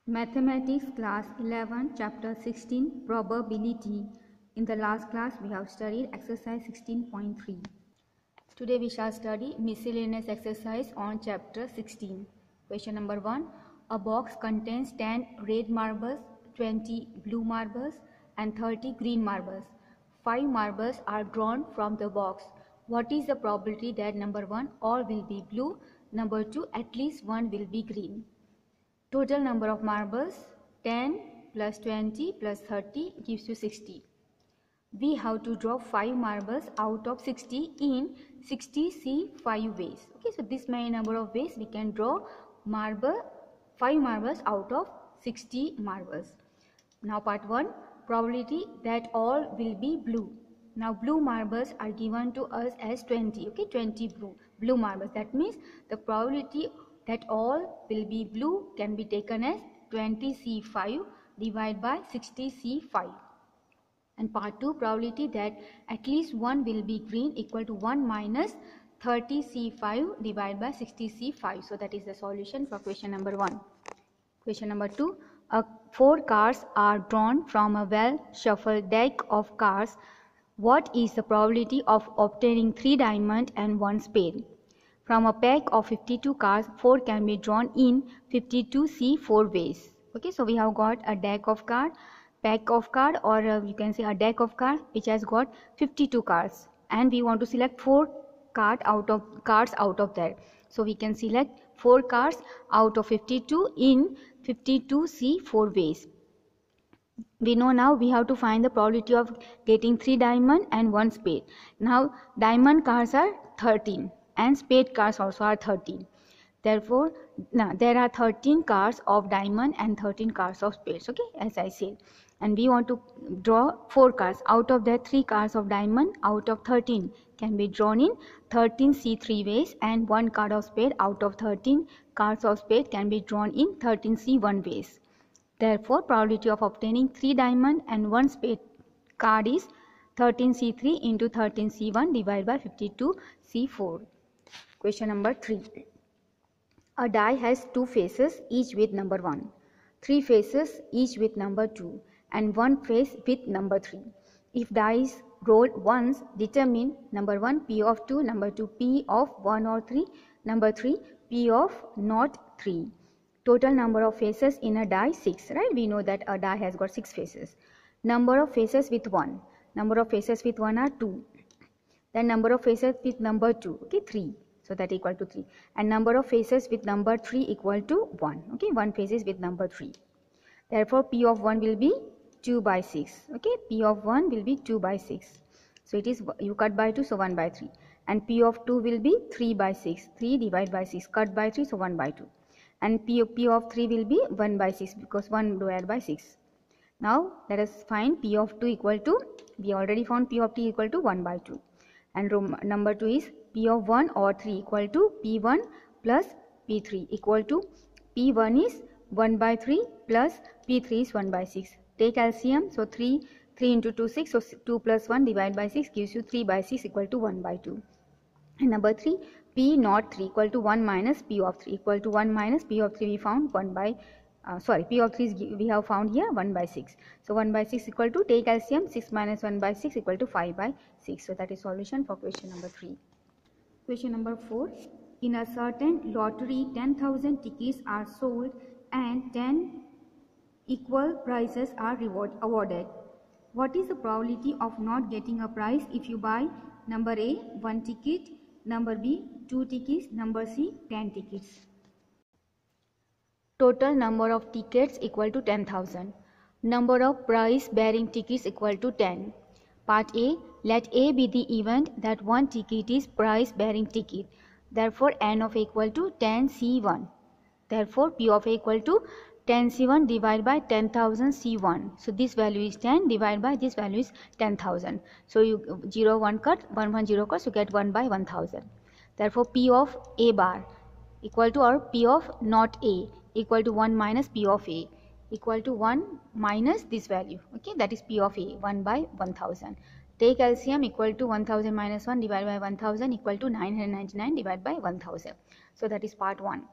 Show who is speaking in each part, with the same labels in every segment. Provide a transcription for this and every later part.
Speaker 1: Mathematics class 11 chapter 16 probability. In the last class we have studied exercise 16.3. Today we shall study miscellaneous exercise on chapter 16. Question number 1. A box contains 10 red marbles, 20 blue marbles and 30 green marbles. 5 marbles are drawn from the box. What is the probability that number 1 all will be blue, number 2 at least one will be green? Total number of marbles 10 plus 20 plus 30 gives you 60. We have to draw 5 marbles out of 60 in 60 C5 ways. Okay, so this many number of ways we can draw 5 marbles out of 60 marbles. Now part 1, probability that all will be blue. Now blue marbles are given to us as 20. Okay, 20 blue marbles. That means the probability that all will be blue can be taken as 20 C5 divided by 60 C5. And part 2, probability that at least one will be green equal to 1 minus 30 C5 divided by 60 C5. So that is the solution for question number 1. Question number 2, 4 cards are drawn from a well-shuffled deck of cards. What is the probability of obtaining 3 diamonds and 1 spade? From a pack of 52 cards, 4 can be drawn in 52 C4 ways. Okay, so we have got a deck of card, pack of card, or you can say a deck of card which has got 52 cards, and we want to select 4 cards out of that. So we can select 4 cards out of 52 in 52 C4 ways. We know now we have to find the probability of getting 3 diamond and 1 spade. Now diamond cards are 13 and spade cards also are 13. Therefore, now there are 13 cards of diamond and 13 cards of spades. Okay, as I said, and we want to draw 4 cards. Out of that, 3 cards of diamond out of 13 can be drawn in 13 C3 ways, and 1 card of spade out of 13 cards of spade can be drawn in 13 C1 ways. Therefore, probability of obtaining 3 diamond and 1 spade card is 13 C3 into 13 C1 divided by 52 C4. Question number 3. A die has 2 faces, each with number 1, 3 faces each with number 2, and 1 face with number 3. If dice rolled once, determine number 1 P of 2, number 2 P of 1 or 3, number 3 P of not 3. Total number of faces in a die 6, right? We know that a die has got 6 faces. Number of faces with 1. Number of faces with 1 are 2. Then number of faces with number 2, okay, 3. So that equal to 3. And number of faces with number 3 equal to 1. Okay, 1 faces with number 3. Therefore, P of 1 will be 2 by 6. Okay, P of 1 will be 2 by 6. So it is, you cut by 2, so 1 by 3. And P of 2 will be 3 by 6. 3 divided by 6, cut by 3, so 1 by 2. And P of 3 will be 1 by 6 because 1 divided by 6. Now let us find P of 2 equal to, we already found P of 2 equal to 1 by 2. And number 2 is P of 1 or 3 equal to P1 plus P3 equal to P1 is 1 by 3 plus P3 is 1 by 6. Take LCM, so 3 into 2 6, so 2 plus 1 divided by 6 gives you 3 by 6 equal to 1 by 2. And number 3, P not 3 equal to 1 minus P of 3 equal to 1 minus P of 3 we found 1 by P of 3 is we have found here 1 by 6. So 1 by 6 equal to, take LCM, 6 minus 1 by 6 equal to 5 by 6. So that is solution for question number 3. Question number 4. In a certain lottery, 10,000 tickets are sold and 10 equal prizes are awarded. What is the probability of not getting a prize if you buy number A 1 ticket, number B 2 tickets, number C 10 tickets? Total number of tickets equal to 10,000. Number of prize bearing tickets equal to 10. Part A, let A be the event that 1 ticket is prize bearing ticket. Therefore, N of A equal to 10 C1. Therefore, P of A equal to 10 C1 divided by 10,000 C1. So this value is 10 divided by this value is 10,000. So you 0 1 cut, 1 1 0 cut, so get 1 by 1,000. Therefore, P of A bar equal to, or P of not A equal to 1 minus P of A equal to 1 minus this value. Okay, that is P of A, 1 by 1,000. Take LCM, equal to 1000 minus 1 divided by 1000 equal to 999 divided by 1000. So that is part 1.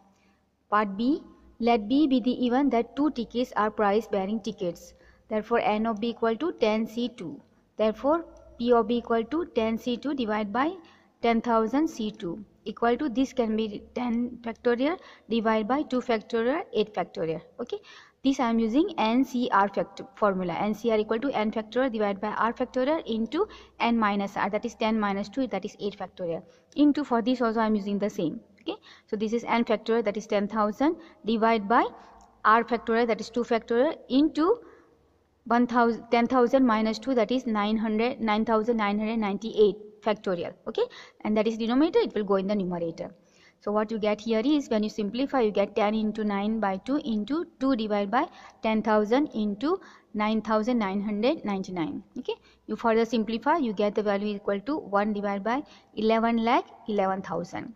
Speaker 1: Part B, Let B be the event that 2 tickets are price bearing tickets. Therefore N of B equal to 10C2. Therefore P of B equal to 10C2 divided by 10,000 C2 equal to, this can be 10 factorial divided by 2 factorial 8 factorial. Okay, this I am using NCR formula. NCR equal to N factorial divided by R factorial into N minus R, that is 10 minus 2, that is 8 factorial, into, for this also I am using the same. Okay, so this is N factorial, that is 10,000 divided by R factorial, that is 2 factorial, into 10,000 minus 2, that is 9,998 factorial. Okay, and that is denominator, it will go in the numerator. So what you get here is, when you simplify, you get 10 into 9 by 2 into 2 divided by 10,000 into 9,999. Okay, you further simplify, you get the value equal to 1 divided by 11,11,000.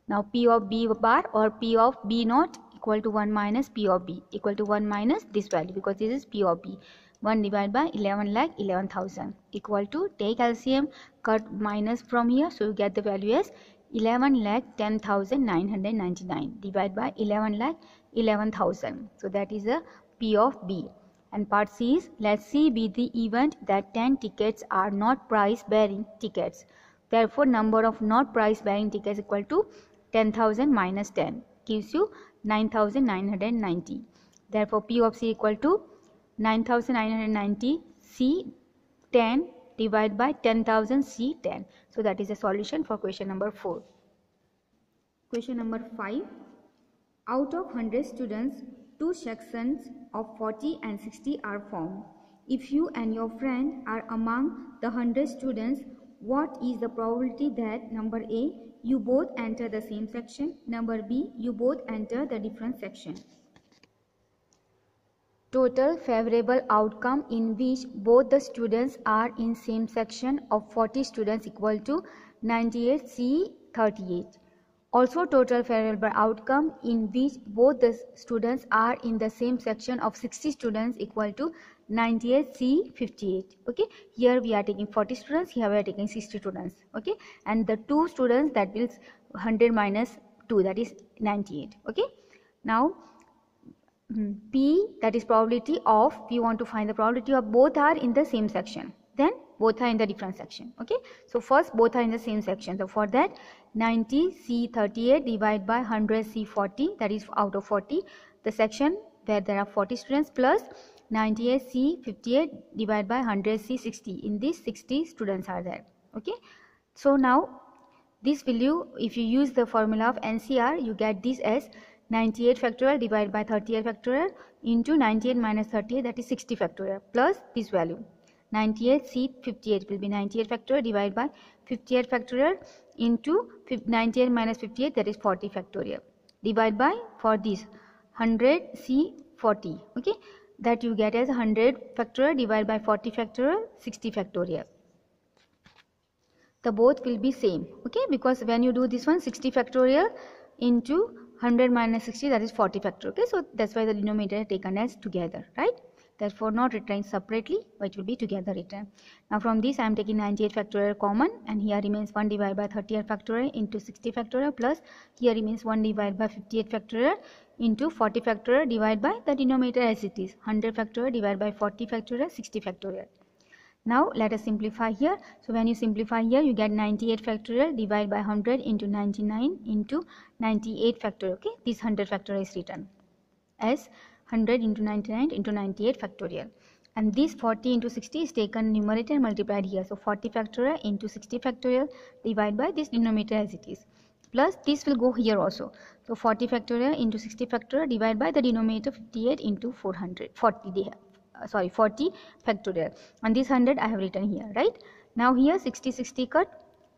Speaker 1: Now P of B bar or P of B naught equal to 1 minus P of B equal to 1 minus this value, because this is P of B. 1 divided by 11,11,000 equal to, take LCM, cut minus from here, so you get the value as 11,10,999 divided by 11,11,000. So that is a P of B. And part C is, let C be the event that 10 tickets are not price bearing tickets. Therefore number of not price bearing tickets equal to 10,000 minus 10 gives you 9,990. Therefore P of C equal to 9,990 C10 divided by 10,000 C10. So that is a solution for question number 4. Question number 5. Out of 100 students, 2 sections of 40 and 60 are formed. If you and your friend are among the 100 students, what is the probability that, number A, you both enter the same section, number B, you both enter the different section? Total favorable outcome in which both the students are in same section of 40 students equal to 98 C 38. Also total favorable outcome in which both the students are in the same section of 60 students equal to 98 C 58. Okay, here we are taking 40 students, here we are taking 60 students. Okay, and the 2 students, that will 100 minus 2, that is 98. Okay, now P, that is probability of, we want to find the probability of both are in the same section, then both are in the different section. Okay, so first both are in the same section, so for that 90 C 38 divided by 100 C 40, that is out of 40, the section where there are 40 students, plus 98 C 58 divided by 100 C 60, in this 60 students are there. Okay, so now this value, if you use the formula of NCR, you get this as 98 factorial divided by 38 factorial into 98 minus 38, that is 60 factorial, plus this value 98 C 58 will be 98 factorial divided by 58 factorial into 98 minus 58, that is 40 factorial, divided by, for this 100 C 40. Okay, that you get as 100 factorial divided by 40 factorial, 60 factorial. The both will be same. Okay, because when you do this one, 60 factorial into 100 minus 60, that is 40 factorial. Okay, so that's why the denominator is taken as together, right? Therefore not written separately, but it will be together written. Now from this I am taking 98 factorial common, and here remains 1 divided by 38 factorial into 60 factorial, plus here remains 1 divided by 58 factorial into 40 factorial divided by the denominator as it is, 100 factorial divided by 40 factorial, 60 factorial. Now let us simplify here. So when you simplify here, you get 98 factorial divided by 100 into 99 into 98 factorial. Okay, this 100 factorial is written as 100 into 99 into 98 factorial, and this 40 into 60 is taken numerator and multiplied here. So 40 factorial into 60 factorial divided by this denominator as it is, plus this will go here also. So 40 factorial into 60 factorial divided by the denominator 58 into 40 factorial, and this 100 I have written here, right? Now here 60 cut,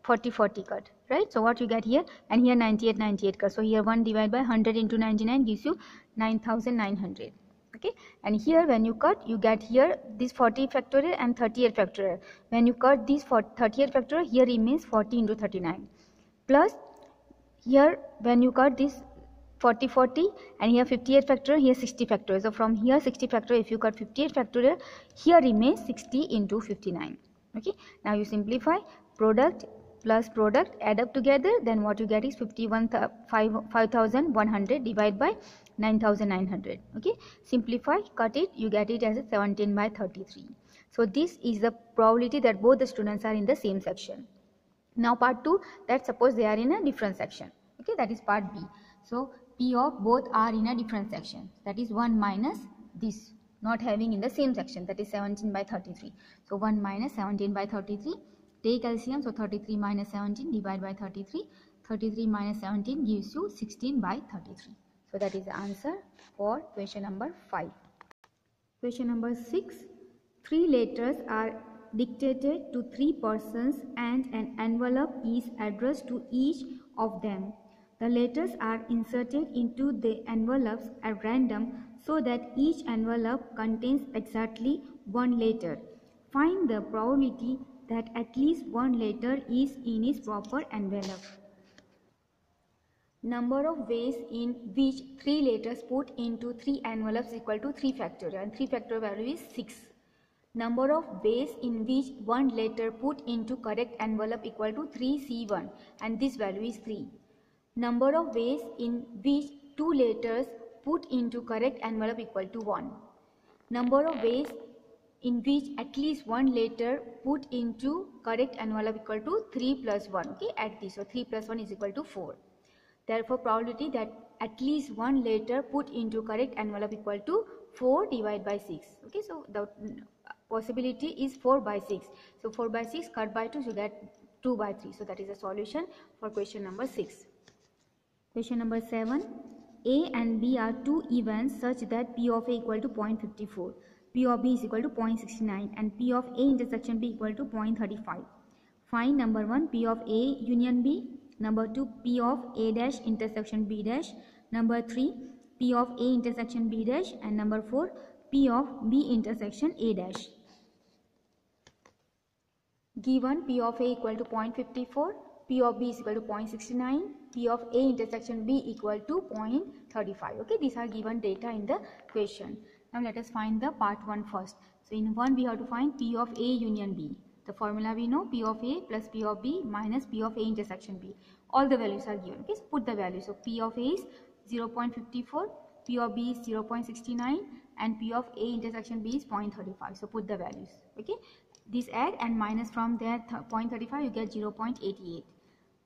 Speaker 1: 40 cut, right? So what you get here, and here 98 cut, so here 1 divided by 100 into 99 gives you 9,900. Okay, and here when you cut, you get here this 40 factorial and 38 factorial. When you cut this for 38 factorial, here remains 40 into 39, plus here when you cut this 40 and here 58 factorial, here 60 factorial. So from here 60 factorial, if you cut 58 factorial, here remains 60 into 59. Okay, now you simplify, product plus product add up together, then what you get is 5,100 divided by 9,900. Okay, simplify, cut it, you get it as 17 by 33. So this is the probability that both the students are in the same section. Now part 2, that suppose they are in a different section. Okay, that is part B. So P of both are in a different section, that is 1 minus this not having in the same section, that is 17 by 33. So 1 minus 17 by 33, take LCM, so 33 minus 17 divide by 33, 33 minus 17 gives you 16 by 33. So that is the answer for question number 5. Question number 6, 3 letters are dictated to 3 persons and an envelope is addressed to each of them. The letters are inserted into the envelopes at random so that each envelope contains exactly 1 letter. Find the probability that at least 1 letter is in its proper envelope. Number of ways in which 3 letters put into 3 envelopes equal to 3 factorial, and 3 factorial value is 6. Number of ways in which 1 letter put into correct envelope equal to 3C1, and this value is 3. Number of ways in which 2 letters put into correct envelope equal to 1. Number of ways in which at least 1 letter put into correct envelope equal to 3 plus 1. Okay, add this, so 3 plus 1 is equal to 4. Therefore, probability that at least 1 letter put into correct envelope equal to 4 divided by 6. Okay, so the possibility is 4 by 6. So 4 by 6 cut by 2, so that 2 by 3. So that is the solution for question number 6. Question number 7. A and B are 2 events such that P of A equal to 0.54, P of B is equal to 0.69 and P of A intersection B equal to 0.35. Find number 1 P of A union B, number 2 P of A dash intersection B dash, number 3 P of A intersection B dash, and number 4 P of B intersection A dash. Given P of A equal to 0.54, P of B is equal to 0.69, P of A intersection B equal to 0.35. Okay, these are given data in the question. Now let us find the part 1 first. So in 1 we have to find P of A union B. The formula we know, P of A plus P of B minus P of A intersection B. All the values are given. Okay, so put the values. So P of A is 0.54, P of B is 0.69 and P of A intersection B is 0.35. So put the values. Okay, this add and minus from there 0.35, you get 0.88.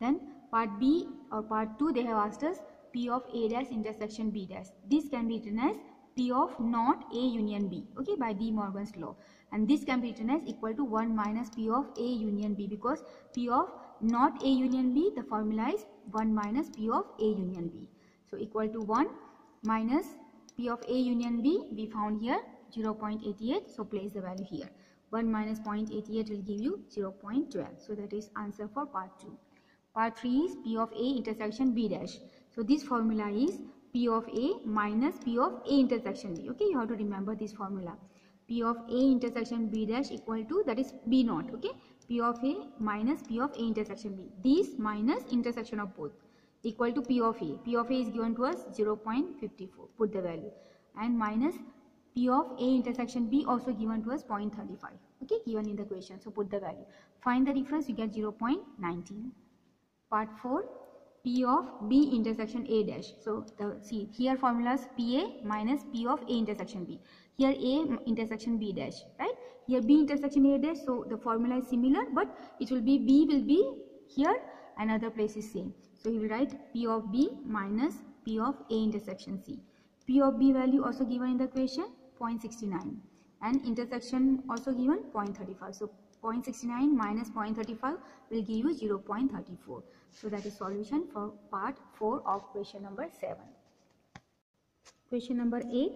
Speaker 1: Then part B or part 2, they have asked us P of A dash intersection B dash. This can be written as P of not A union B, okay, by De Morgan's law, and this can be written as equal to 1 minus P of A union B, because P of not A union B, the formula is 1 minus P of A union B. So equal to 1 minus P of A union B, we found here 0.88, so place the value here. 1 minus 0.88 will give you 0.12. So that is answer for part 2. Part 3 is P of A intersection B dash. So this formula is P of A minus P of A intersection B. Okay, you have to remember this formula. P of A intersection B dash equal to, that is B naught. Okay, P of A minus P of A intersection B. This minus intersection of both equal to P of A. P of A is given to us 0.54. Put the value, and minus P of A intersection B also given to us 0.35. Okay, given in the question. So put the value. Find the difference. You get 0.19. Part 4, P of B intersection A dash. So see here formulas PA minus P of A intersection B. Here A intersection B dash, right? Here B intersection A dash. So the formula is similar, but it will be B will be here, another place is same. So you will write P of B minus P of A intersection C. P of B value also given in the question 0.69 and intersection also given 0.35. So 0.69 minus 0.35 will give you 0.34. So that is solution for part 4 of question number 7. Question number 8.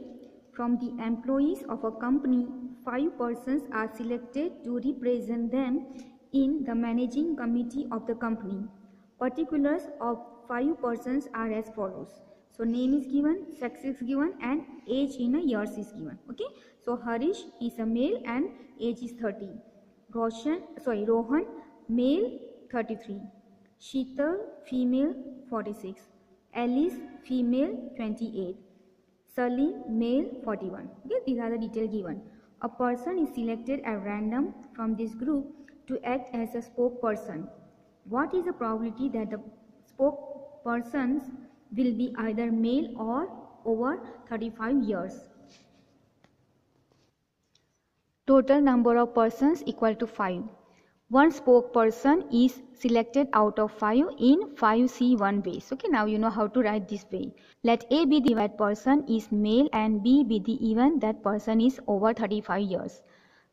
Speaker 1: From the employees of a company, 5 persons are selected to represent them in the managing committee of the company. Particulars of 5 persons are as follows. So name is given, sex is given, and age in a years is given. Okay. So Harish is a male and age is 30. Rohan, male 33. Sheetal, female 46. Alice, female 28. Salim, male 41. Okay, these are the details given. A person is selected at random from this group to act as a spokesperson. What is the probability that the spokespersons will be either male or over 35 years. Total number of persons equal to 5. One spokesperson is selected out of 5 in 5C1 ways. Okay, now you know how to write this way. Let A be the that person is male and B be the even that person is over 35 years.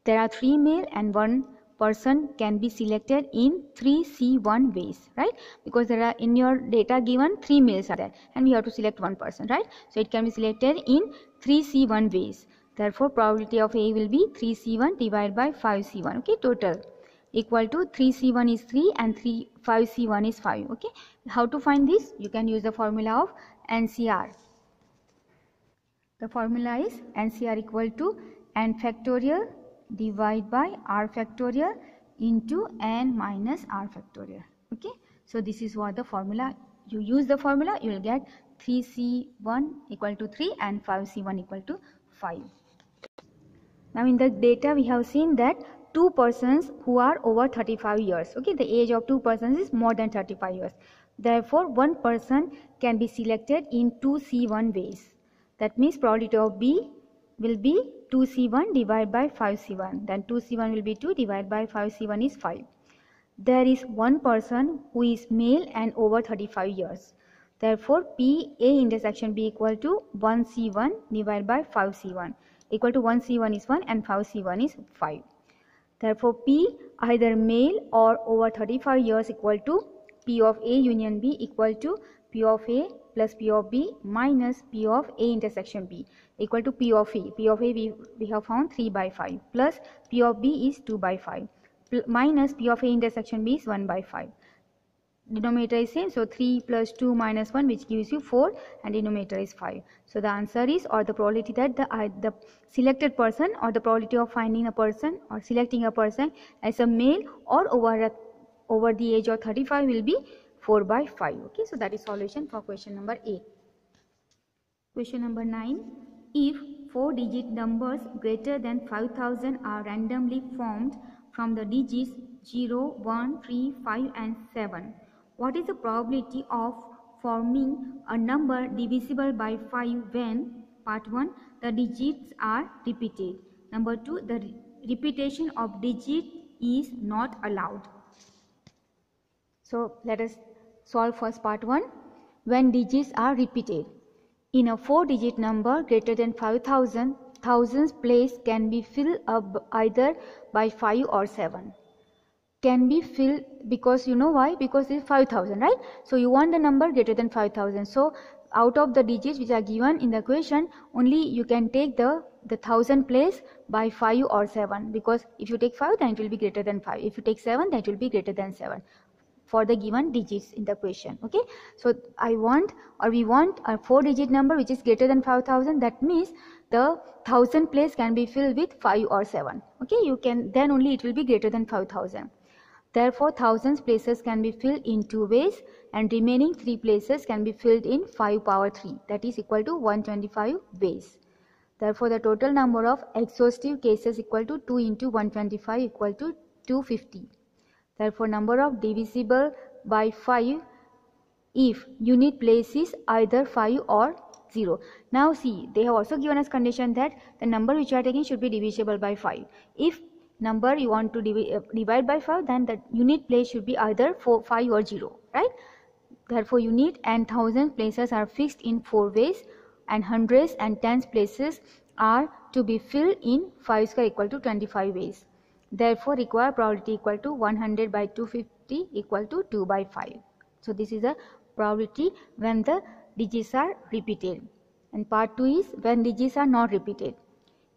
Speaker 1: There are 3 male and 1 person can be selected in 3C1 ways, right? Because there are in your data given 3 males are there and we have to select 1 person, right? So it can be selected in 3C1 ways. Therefore, probability of A will be 3C1 divided by 5C1. Okay, total equal to 3C1 is 3 and 5C1 is 5. Okay, how to find this? You can use the formula of NCR. The formula is NCR equal to n factorial divided by r factorial into n minus r factorial. Okay, so this is what the formula. You use the formula, you will get 3C1 equal to 3 and 5C1 equal to 5. Now in the data we have seen that 2 persons who are over 35 years. Okay, the age of 2 persons is more than 35 years. Therefore, 1 person can be selected in 2C1 ways. That means probability of B will be 2C1 divided by 5C1. Then 2C1 will be 2 divided by 5C1 is 5. There is 1 person who is male and over 35 years. Therefore, P A intersection B equal to 1C1 divided by 5C1. Equal to 1C1 is 1 and 5C1 is 5. Therefore, P either male or over 35 years equal to P of A union B equal to P of A plus P of B minus P of A intersection B equal to P of A. P of A we have found 3 by 5 plus P of B is 2 by 5 minus P of A intersection B is 1 by 5. Denominator is same, so 3 plus 2 minus 1 which gives you 4 and denominator is 5. So the answer is, or the probability that the selected person or the probability of finding a person or selecting a person as a male or over the age of 35 will be 4 by 5. Okay, so that is solution for question number 8. Question number 9. If 4-digit numbers greater than 5000 are randomly formed from the digits 0, 1, 3, 5 and 7, what is the probability of forming a number divisible by 5 when, part 1, the digits are repeated. Number 2, the repetition of digit is not allowed. So let us solve first part 1. When digits are repeated. In a 4-digit number greater than 5000, thousands place can be filled up either by 5 or 7. Can be filled because you know why? Because it is 5000, right? So you want the number greater than 5000. So out of the digits which are given in the equation, only you can take the 1000 place by 5 or 7, because if you take 5 then it will be greater than 5. If you take 7 then it will be greater than 7 for the given digits in the question. Okay, so we want a 4-digit number which is greater than 5000. That means the 1000 place can be filled with 5 or 7. Okay, you can, then only it will be greater than 5000. Therefore, thousands places can be filled in 2 ways and remaining 3 places can be filled in 5 power 3, that is equal to 125 ways. Therefore, the total number of exhaustive cases equal to 2 into 125 equal to 250. Therefore, number of divisible by 5 if unit place is either 5 or 0. Now see, they have also given us condition that the number which you are taking should be divisible by 5. If number you want to divide by 5, then the unit place should be either 5 or 0, right? Therefore, unit and thousands places are fixed in 4 ways and hundreds and tens places are to be filled in 5 square equal to 25 ways. Therefore, required probability equal to 100 by 250 equal to 2 by 5. So this is a probability when the digits are repeated. And part 2 is when digits are not repeated.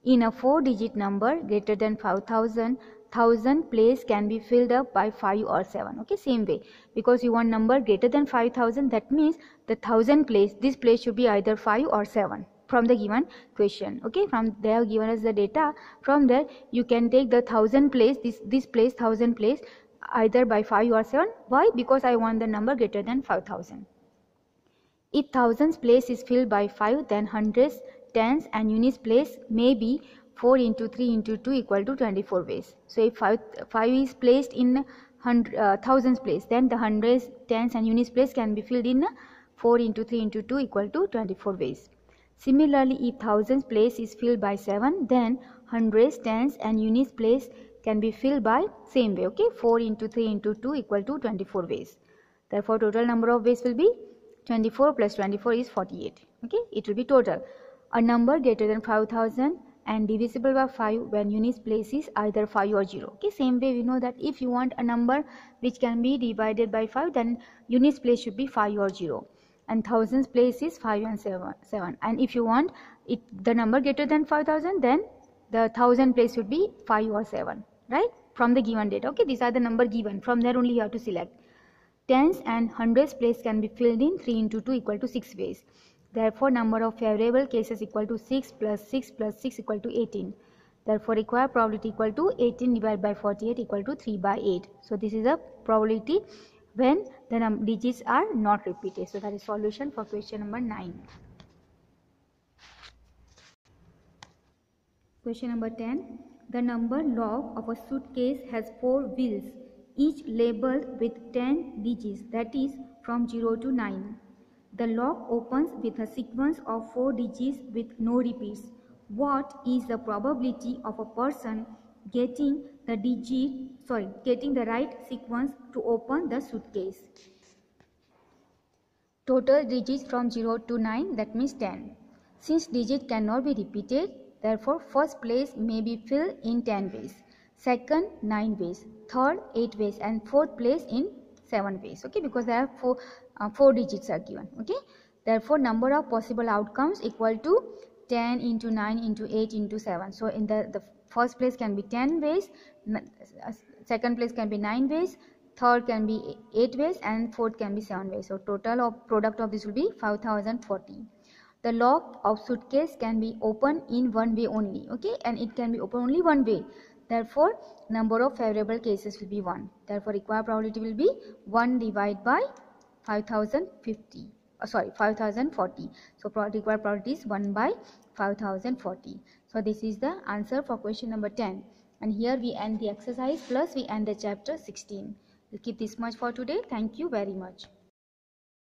Speaker 1: In a 4-digit number greater than 5000, 1000 place can be filled up by 5 or 7. Okay, same way, because you want number greater than 5000, that means the 1000 place, this place should be either 5 or 7 from the given question. Okay, from they have given us the data, from there you can take the 1000 place, this place 1000 place either by 5 or 7. Why? Because I want the number greater than 5000. If thousands place is filled by 5, then hundreds, tens and units place may be 4 into 3 into 2 equal to 24 ways. So if 5 is placed in thousands place, then the hundreds, tens and units place can be filled in 4 into 3 into 2 equal to 24 ways. Similarly, if thousands place is filled by 7, then hundreds, tens and units place can be filled by same way. Okay, 4 into 3 into 2 equal to 24 ways. Therefore, total number of ways will be 24 plus 24 is 48. Okay, it will be total. A number greater than 5000 and divisible by 5 when units place is either 5 or 0. Okay, same way we know that if you want a number which can be divided by 5, then units place should be 5 or 0. And thousands place is 5 and 7. And if you want the number greater than 5000, then the 1000 place should be 5 or 7, right, from the given data. Okay, these are the number given, from there only you have to select. Tens and hundreds place can be filled in 3 into 2 equal to 6 ways. Therefore, number of favorable cases equal to 6 plus 6 plus 6 equal to 18. Therefore, required probability equal to 18 divided by 48 equal to 3 by 8. So, this is a probability when the digits are not repeated. So, that is solution for question number 9. Question number 10. The number log of a suitcase has 4 wheels, each labeled with 10 digits, that is from 0 to 9. The log opens with a sequence of 4 digits with no repeats. What is the probability of a person getting the right sequence to open the suitcase? Total digits from 0 to 9, that means 10. Since digit cannot be repeated, therefore first place may be filled in 10 ways, second 9 ways, third 8 ways, and fourth place in 7 ways. Okay, because there are 4 digits are given. Okay, therefore number of possible outcomes equal to 10 into 9 into 8 into 7. So in the first place can be 10 ways, second place can be 9 ways, third can be 8 ways, and fourth can be 7 ways. So total of product of this will be 5040. The lock of suitcase can be opened in one way only. Okay, and it can be opened only one way. Therefore, number of favorable cases will be 1. Therefore, required probability will be 1 divided by 5040. So, required probability is 1 by 5040. So, this is the answer for question number 10. And here we end the exercise plus we end the chapter 16. We'll keep this much for today. Thank you very much.